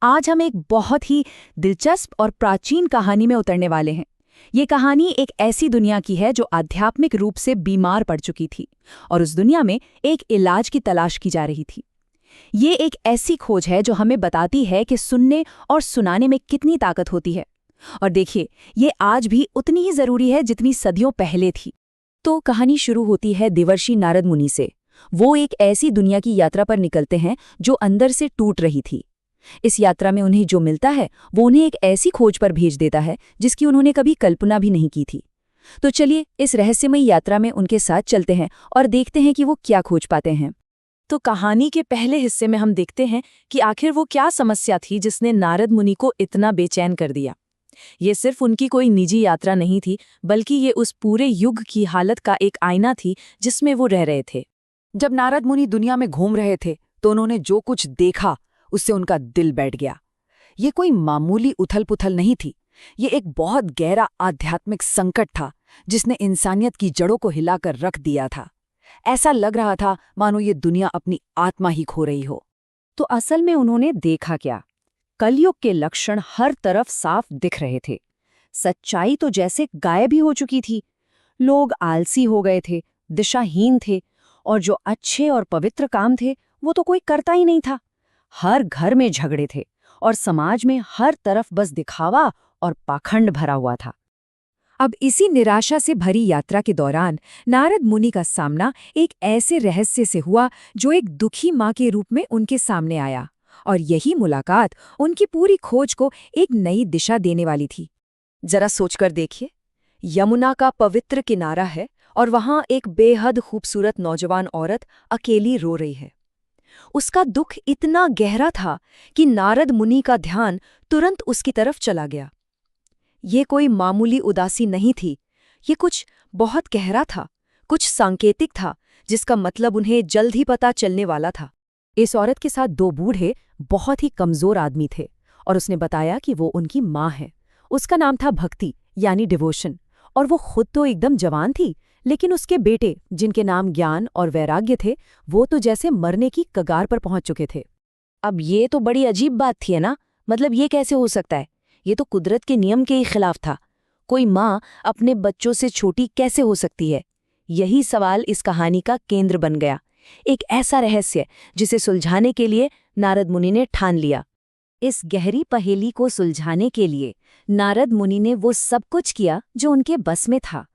आज हम एक बहुत ही दिलचस्प और प्राचीन कहानी में उतरने वाले हैं। ये कहानी एक ऐसी दुनिया की है जो आध्यात्मिक रूप से बीमार पड़ चुकी थी और उस दुनिया में एक इलाज की तलाश की जा रही थी। ये एक ऐसी खोज है जो हमें बताती है कि सुनने और सुनाने में कितनी ताकत होती है। और देखिए, ये आज भी उतनी ही जरूरी है जितनी सदियों पहले थी। तो कहानी शुरू होती है देवर्षि नारद मुनि से। वो एक ऐसी दुनिया की यात्रा पर निकलते हैं जो अंदर से टूट रही थी। इस यात्रा में उन्हें जो मिलता है वो उन्हें एक ऐसी खोज पर भेज देता है जिसकी उन्होंने कभी कल्पना भी नहीं की थी। तो चलिए इस रहस्यमयी यात्रा में उनके साथ चलते हैं और देखते हैं कि वो क्या खोज पाते हैं। तो कहानी के पहले हिस्से में हम देखते हैं कि आखिर वो क्या समस्या थी जिसने नारद मुनि को इतना बेचैन कर दिया। ये सिर्फ उनकी कोई निजी यात्रा नहीं थी, बल्कि ये उस पूरे युग की हालत का एक आईना थी जिसमें वो रह रहे थे। जब नारद मुनि दुनिया में घूम रहे थे तो उन्होंने जो कुछ देखा उससे उनका दिल बैठ गया। ये कोई मामूली उथल-पुथल नहीं थी, ये एक बहुत गहरा आध्यात्मिक संकट था जिसने इंसानियत की जड़ों को हिलाकर रख दिया था। ऐसा लग रहा था मानो ये दुनिया अपनी आत्मा ही खो रही हो। तो असल में उन्होंने देखा क्या? कलयुग के लक्षण हर तरफ साफ दिख रहे थे। सच्चाई तो जैसे गायब ही हो चुकी थी। लोग आलसी हो गए थे, दिशाहीन थे, और जो अच्छे और पवित्र काम थे वो तो कोई करता ही नहीं था। हर घर में झगड़े थे और समाज में हर तरफ बस दिखावा और पाखंड भरा हुआ था। अब इसी निराशा से भरी यात्रा के दौरान नारद मुनि का सामना एक ऐसे रहस्य से हुआ जो एक दुखी माँ के रूप में उनके सामने आया, और यही मुलाकात उनकी पूरी खोज को एक नई दिशा देने वाली थी। जरा सोचकर देखिए, यमुना का पवित्र किनारा है और वहां एक बेहद खूबसूरत नौजवान औरत अकेली रो रही है। उसका दुख इतना गहरा था कि नारद मुनि का ध्यान तुरंत उसकी तरफ चला गया। ये कोई मामूली उदासी नहीं थी, ये कुछ बहुत गहरा था, कुछ सांकेतिक था जिसका मतलब उन्हें जल्द ही पता चलने वाला था। इस औरत के साथ दो बूढ़े बहुत ही कमजोर आदमी थे और उसने बताया कि वो उनकी माँ है। उसका नाम था भक्ति यानी डिवोशन, और वो खुद तो एकदम जवान थी, लेकिन उसके बेटे जिनके नाम ज्ञान और वैराग्य थे वो तो जैसे मरने की कगार पर पहुंच चुके थे। अब ये तो बड़ी अजीब बात थी, है ना? मतलब ये कैसे हो सकता है? ये तो कुदरत के नियम के ही खिलाफ था। कोई माँ अपने बच्चों से छोटी कैसे हो सकती है? यही सवाल इस कहानी का केंद्र बन गया। एक ऐसा रहस्य जिसे सुलझाने के लिए नारद मुनि ने ठान लिया। इस गहरी पहेली को सुलझाने के लिए नारद मुनि ने वो सब कुछ किया जो उनके बस में था।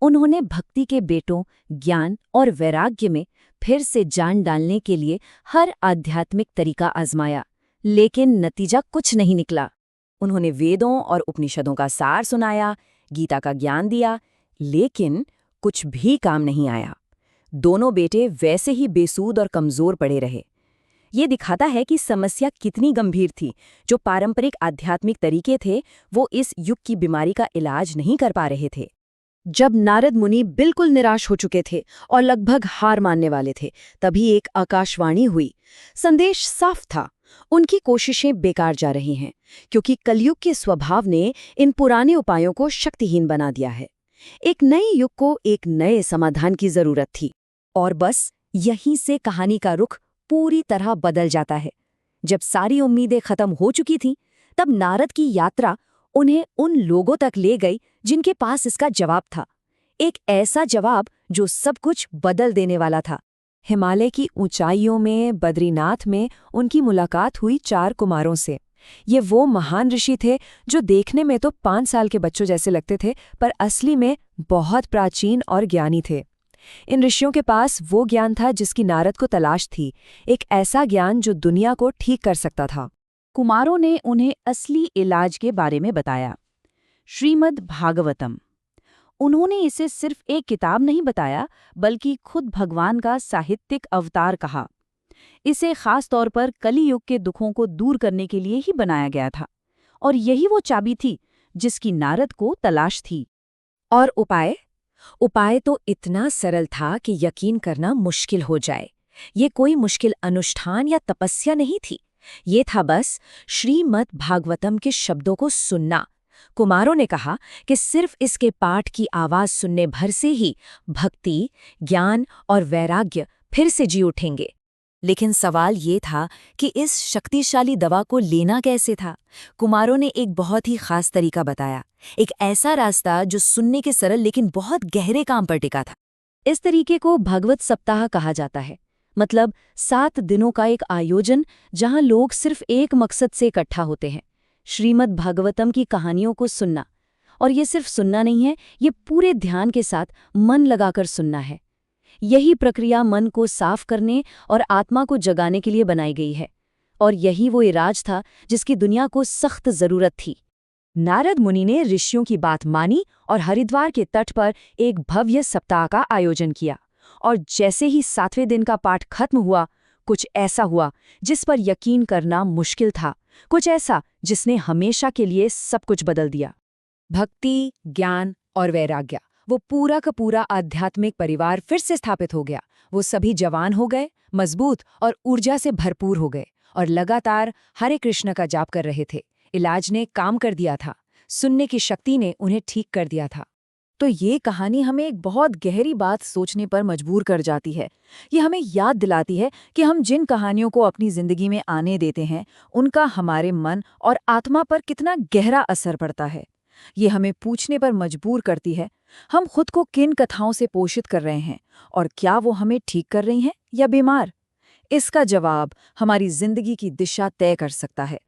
उन्होंने भक्ति के बेटों ज्ञान और वैराग्य में फिर से जान डालने के लिए हर आध्यात्मिक तरीका आजमाया, लेकिन नतीजा कुछ नहीं निकला। उन्होंने वेदों और उपनिषदों का सार सुनाया, गीता का ज्ञान दिया, लेकिन कुछ भी काम नहीं आया। दोनों बेटे वैसे ही बेसूद और कमजोर पड़े रहे। ये दिखाता है कि समस्या कितनी गंभीर थी। जो पारंपरिक आध्यात्मिक तरीके थे वो इस युग की बीमारी का इलाज नहीं कर पा रहे थे। जब नारद मुनि बिल्कुल निराश हो चुके थे और लगभग हार मानने वाले थे, तभी एक आकाशवाणी हुई। संदेश साफ था, उनकी कोशिशें बेकार जा रही हैं, क्योंकि कलयुग के स्वभाव ने इन पुराने उपायों को शक्तिहीन बना दिया है। एक नए युग को एक नए समाधान की जरूरत थी। और बस यहीं से कहानी का रुख पूरी तरह बदल जाता है। जब सारी उम्मीदें खत्म हो चुकी थीं, तब नारद की यात्रा उन्हें उन लोगों तक ले गई जिनके पास इसका जवाब था। एक ऐसा जवाब जो सब कुछ बदल देने वाला था। हिमालय की ऊंचाइयों में बद्रीनाथ में उनकी मुलाकात हुई 4 कुमारों से। ये वो महान ऋषि थे जो देखने में तो 5 साल के बच्चों जैसे लगते थे, पर असली में बहुत प्राचीन और ज्ञानी थे। इन ऋषियों के पास वो ज्ञान था जिसकी नारद को तलाश थी, एक ऐसा ज्ञान जो दुनिया को ठीक कर सकता था। कुमारों ने उन्हें असली इलाज के बारे में बताया, श्रीमद् भागवतम। उन्होंने इसे सिर्फ एक किताब नहीं बताया, बल्कि खुद भगवान का साहित्यिक अवतार कहा। इसे खास तौर पर कली युग के दुखों को दूर करने के लिए ही बनाया गया था, और यही वो चाबी थी जिसकी नारद को तलाश थी। और उपाय? उपाय तो इतना सरल था कि यकीन करना मुश्किल हो जाए। ये कोई मुश्किल अनुष्ठान या तपस्या नहीं थी, ये था बस श्रीमद् भागवतम के शब्दों को सुनना। कुमारों ने कहा कि सिर्फ इसके पाठ की आवाज सुनने भर से ही भक्ति, ज्ञान और वैराग्य फिर से जी उठेंगे। लेकिन सवाल ये था कि इस शक्तिशाली दवा को लेना कैसे था। कुमारों ने एक बहुत ही खास तरीका बताया, एक ऐसा रास्ता जो सुनने के सरल लेकिन बहुत गहरे काम पर टिका था। इस तरीके को भगवत सप्ताह कहा जाता है, मतलब 7 दिनों का एक आयोजन जहां लोग सिर्फ एक मकसद से इकट्ठा होते हैं, श्रीमद् भागवतम की कहानियों को सुनना। और ये सिर्फ सुनना नहीं है, ये पूरे ध्यान के साथ मन लगाकर सुनना है। यही प्रक्रिया मन को साफ करने और आत्मा को जगाने के लिए बनाई गई है, और यही वो इलाज था जिसकी दुनिया को सख्त जरूरत थी। नारद मुनि ने ऋषियों की बात मानी और हरिद्वार के तट पर एक भव्य सप्ताह का आयोजन किया। और जैसे ही 7वें दिन का पाठ खत्म हुआ, कुछ ऐसा हुआ जिस पर यकीन करना मुश्किल था, कुछ ऐसा जिसने हमेशा के लिए सब कुछ बदल दिया। भक्ति, ज्ञान और वैराग्य, वो पूरा का पूरा आध्यात्मिक परिवार फिर से स्थापित हो गया। वो सभी जवान हो गए, मजबूत और ऊर्जा से भरपूर हो गए, और लगातार हरे कृष्ण का जाप कर रहे थे। इलाज ने काम कर दिया था, सुनने की शक्ति ने उन्हें ठीक कर दिया था। तो ये कहानी हमें एक बहुत गहरी बात सोचने पर मजबूर कर जाती है। ये हमें याद दिलाती है कि हम जिन कहानियों को अपनी जिंदगी में आने देते हैं, उनका हमारे मन और आत्मा पर कितना गहरा असर पड़ता है। ये हमें पूछने पर मजबूर करती है, हम खुद को किन कथाओं से पोषित कर रहे हैं, और क्या वो हमें ठीक कर रही हैं या बीमार। इसका जवाब हमारी जिंदगी की दिशा तय कर सकता है।